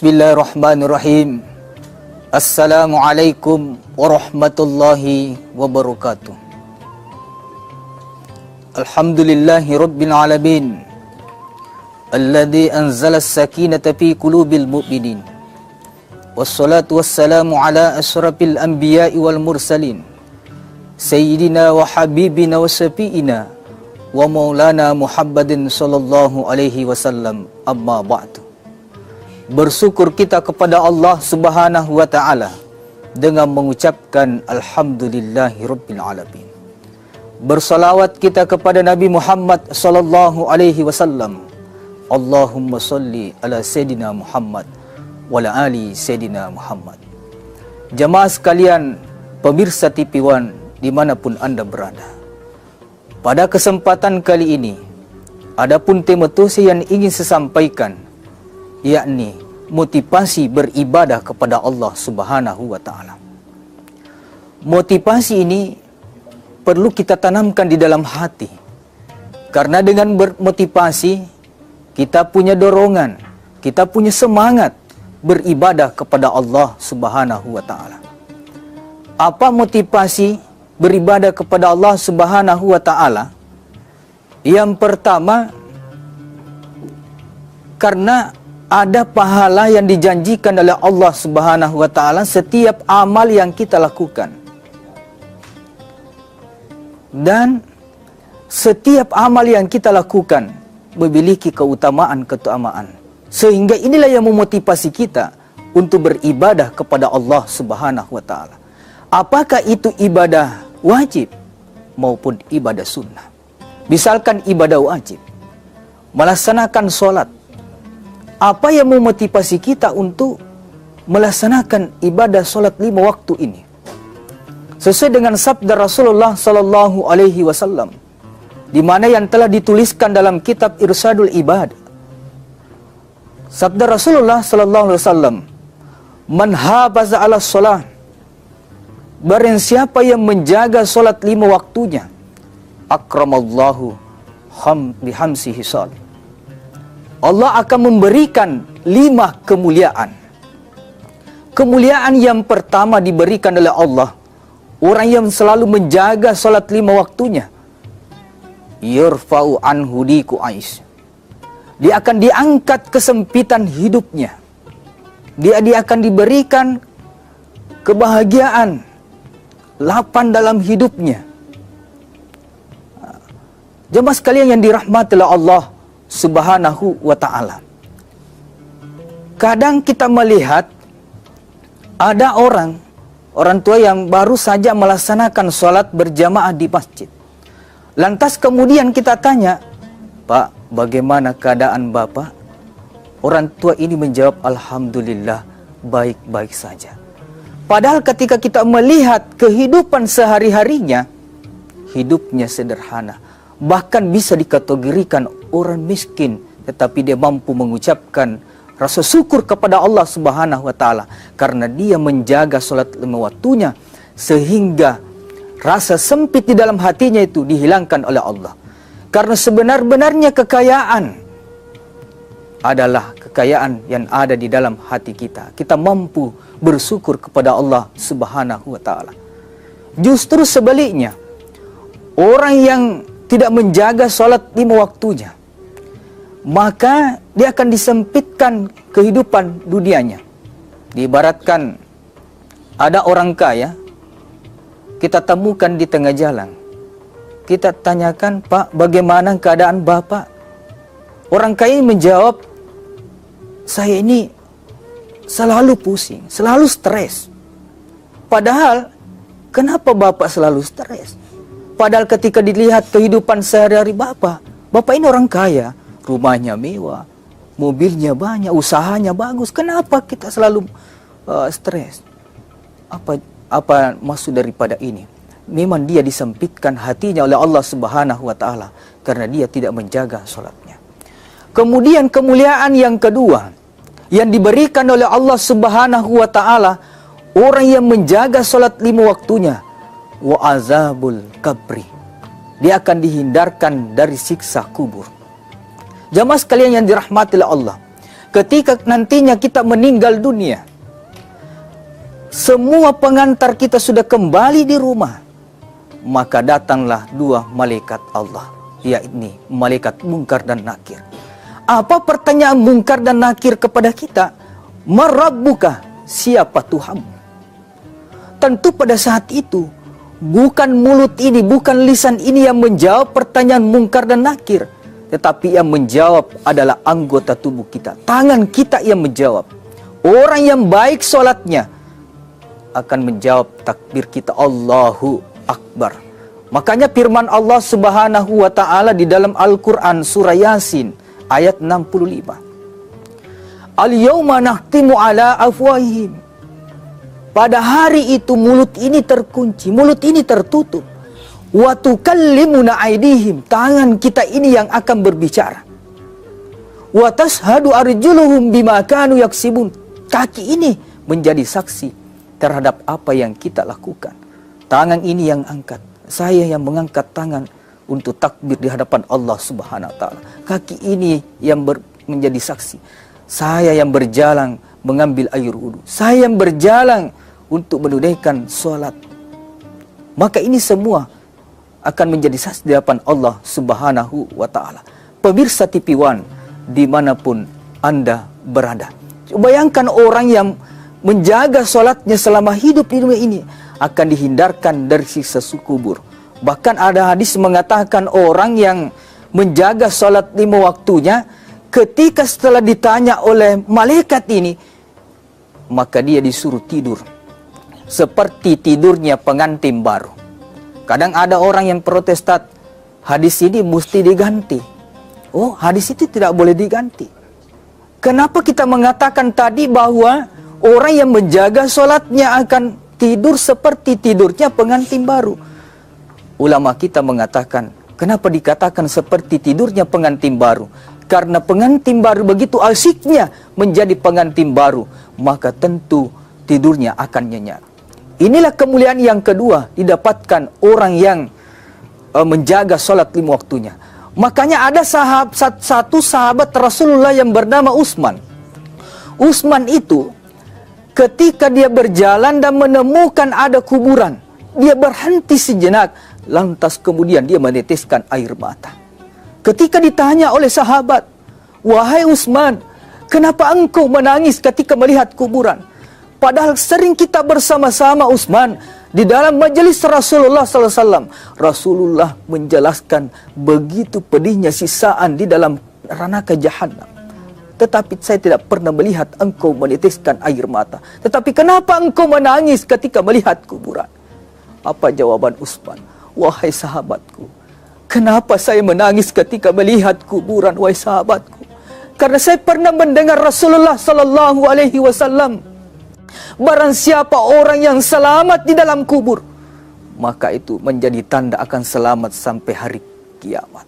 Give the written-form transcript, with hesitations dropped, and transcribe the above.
Bismillahirrahmanirrahim. Assalamualaikum warahmatullahi wabarakatuh. Alhamdulillahi rabbil alamin, alladzi anzala as-sakinata fi qulubil mu'minin. Wassalatu wassalamu ala asyrafil anbiya'i wal mursalin, sayyidina wa habibina wa syafi'ina wa maulana Muhammadin sallallahu alaihi wasallam. Amma ba'du. Bersyukur kita kepada Allah Subhanahu wa taala dengan mengucapkan alhamdulillahirabbil alamin. Bersalawat kita kepada Nabi Muhammad sallallahu alaihi wasallam. Allahumma salli ala sayidina Muhammad wa ala ali sayidina Muhammad. Jamaah sekalian, pemirsa TV One dimanapun anda berada, pada kesempatan kali ini adapun tema tausiah yang ingin saya sampaikan, yakni motivasi beribadah kepada Allah Subhanahu wa taala. Motivasi ini perlu kita tanamkan di dalam hati. Karena dengan bermotivasi kita punya dorongan, kita punya semangat beribadah kepada Allah Subhanahu wa taala. Apa motivasi beribadah kepada Allah Subhanahu wa taala? Yang pertama, karena ada pahala yang dijanjikan oleh Allah Subhanahu wa taala setiap amal yang kita lakukan. Dan setiap amal yang kita lakukan memiliki keutamaan. Sehingga inilah yang memotivasi kita untuk beribadah kepada Allah Subhanahu wa taala. Apakah itu ibadah wajib maupun ibadah sunnah? Misalkan ibadah wajib, melaksanakan sholat. Apa yang memotivasi kita untuk melaksanakan ibadah solat 5 waktu ini? Sesuai dengan sabda Rasulullah sallallahu alaihi wasallam, di mana yang telah dituliskan dalam kitab Irsyadul Ibad. Sabda Rasulullah sallallahu alaihi wasallam, "Man hafaza 'ala shalah", barang siapa yang menjaga solat 5 waktunya, akramallahu bihamsihi shal, Allah akan memberikan 5 kemuliaan. Kemuliaan yang pertama diberikan oleh Allah, orang yang selalu menjaga salat 5 waktunya, yurfa'u anhu diku ais, dia akan diangkat kesempitan hidupnya. Dia akan diberikan kebahagiaan, lapang dalam hidupnya. Jemaah sekalian yang dirahmati oleh Allah Subhanahu wa ta'ala, kadang kita melihat ada orang tua yang baru saja melaksanakan sholat berjamaah di masjid. Lantas kemudian kita tanya, "Pak, bagaimana keadaan Bapak?" Orang tua ini menjawab, "Alhamdulillah, baik-baik saja." Padahal ketika kita melihat kehidupan sehari-harinya, hidupnya sederhana. Bahkan bisa dikategorikan orang miskin, tetapi dia mampu mengucapkan rasa syukur kepada Allah Subhanahu wa taala karena dia menjaga salat 5 waktunya, sehingga rasa sempit di dalam hatinya itu dihilangkan oleh Allah. Karena sebenar-benarnya kekayaan adalah kekayaan yang ada di dalam hati kita. Kita mampu bersyukur kepada Allah Subhanahu wa taala. Justru sebaliknya, orang yang tidak menjaga sholat 5 waktunya, maka dia akan disempitkan kehidupan dunianya. Diibaratkan ada orang kaya, kita temukan di tengah jalan. Kita tanyakan, "Pak, bagaimana keadaan Bapak?" Orang kaya menjawab, "Saya ini selalu pusing, selalu stres." Padahal, kenapa Bapak selalu stres? Padahal ketika dilihat kehidupan sehari-hari Bapak ini orang kaya, rumahnya mewah, mobilnya banyak, usahanya bagus. Kenapa kita selalu stres? Apa maksud daripada ini? Memang dia disempitkan hatinya oleh Allah Subhanahu wa taala karena dia tidak menjaga sholatnya. Kemudian kemuliaan yang kedua yang diberikan oleh Allah Subhanahu wa taala, orang yang menjaga sholat 5 waktunya, wa azabul kabri, dia akan dihindarkan dari siksa kubur. Jamaah sekalian yang dirahmati oleh Allah, ketika nantinya kita meninggal dunia, semua pengantar kita sudah kembali di rumah, maka datanglah dua malaikat Allah, yakni malaikat Munkar dan Nakir. Apa pertanyaan Munkar dan Nakir kepada kita? Marabbuka, siapa Tuhanmu? Tentu pada saat itu bukan mulut ini, bukan lisan ini yang menjawab pertanyaan Munkar dan Nakir, tetapi yang menjawab adalah anggota tubuh kita, tangan kita yang menjawab. Orang yang baik sholatnya akan menjawab takbir kita, Allahu Akbar. Makanya firman Allah Subhanahu wa ta'ala di dalam Al-Quran surah Yasin ayat 65. Al-yawma nahtimu ala afwahihim. Pada hari itu mulut ini terkunci, mulut ini tertutup. Wa tukallimuna aydihim, tangan kita ini yang akan berbicara. Wa tashhadu arjuluhum bima kanu yaksibun, kaki ini menjadi saksi terhadap apa yang kita lakukan. Tangan ini yang angkat, saya yang mengangkat tangan untuk takbir di hadapan Allah Subhanahu wa taala. Kaki ini yang menjadi saksi. Saya yang berjalan mengambil air wudu, saya yang berjalan untuk menunaikan sholat. Maka ini semua akan menjadi saksi di hadapan Allah Subhanahu wa ta'ala. Pemirsa TV One dimanapun Anda berada, bayangkan orang yang menjaga sholatnya selama hidup di dunia ini akan dihindarkan dari siksa kubur. Bahkan ada hadis mengatakan orang yang menjaga sholat 5 waktunya, ketika setelah ditanya oleh malaikat ini, maka dia disuruh tidur seperti tidurnya pengantin baru. Kadang ada orang yang protestan, hadis ini mesti diganti. Oh, hadis itu tidak boleh diganti. Kenapa kita mengatakan tadi bahwa orang yang menjaga sholatnya akan tidur seperti tidurnya pengantin baru? Ulama kita mengatakan, kenapa dikatakan seperti tidurnya pengantin baru? Karena pengantin baru begitu asyiknya menjadi pengantin baru, maka tentu tidurnya akan nyenyak. Inilah kemuliaan yang kedua didapatkan orang yang menjaga sholat 5 waktunya. Makanya ada satu sahabat Rasulullah yang bernama Utsman. Utsman itu ketika dia berjalan dan menemukan ada kuburan, dia berhenti sejenak, lantas kemudian dia meneteskan air mata. Ketika ditanya oleh sahabat, wahai Utsman, kenapa engkau menangis ketika melihat kuburan? Padahal sering kita bersama-sama Utsman di dalam majelis Rasulullah SAW. Rasulullah menjelaskan begitu pedihnya sisaan di dalam neraka jahanam. Tetapi saya tidak pernah melihat engkau meneteskan air mata. Tetapi kenapa engkau menangis ketika melihat kuburan? Apa jawaban Utsman? Wahai sahabatku, kenapa saya menangis ketika melihat kuburan, wahai sahabatku? Karena saya pernah mendengar Rasulullah SAW, barang siapa orang yang selamat di dalam kubur, maka itu menjadi tanda akan selamat sampai hari kiamat.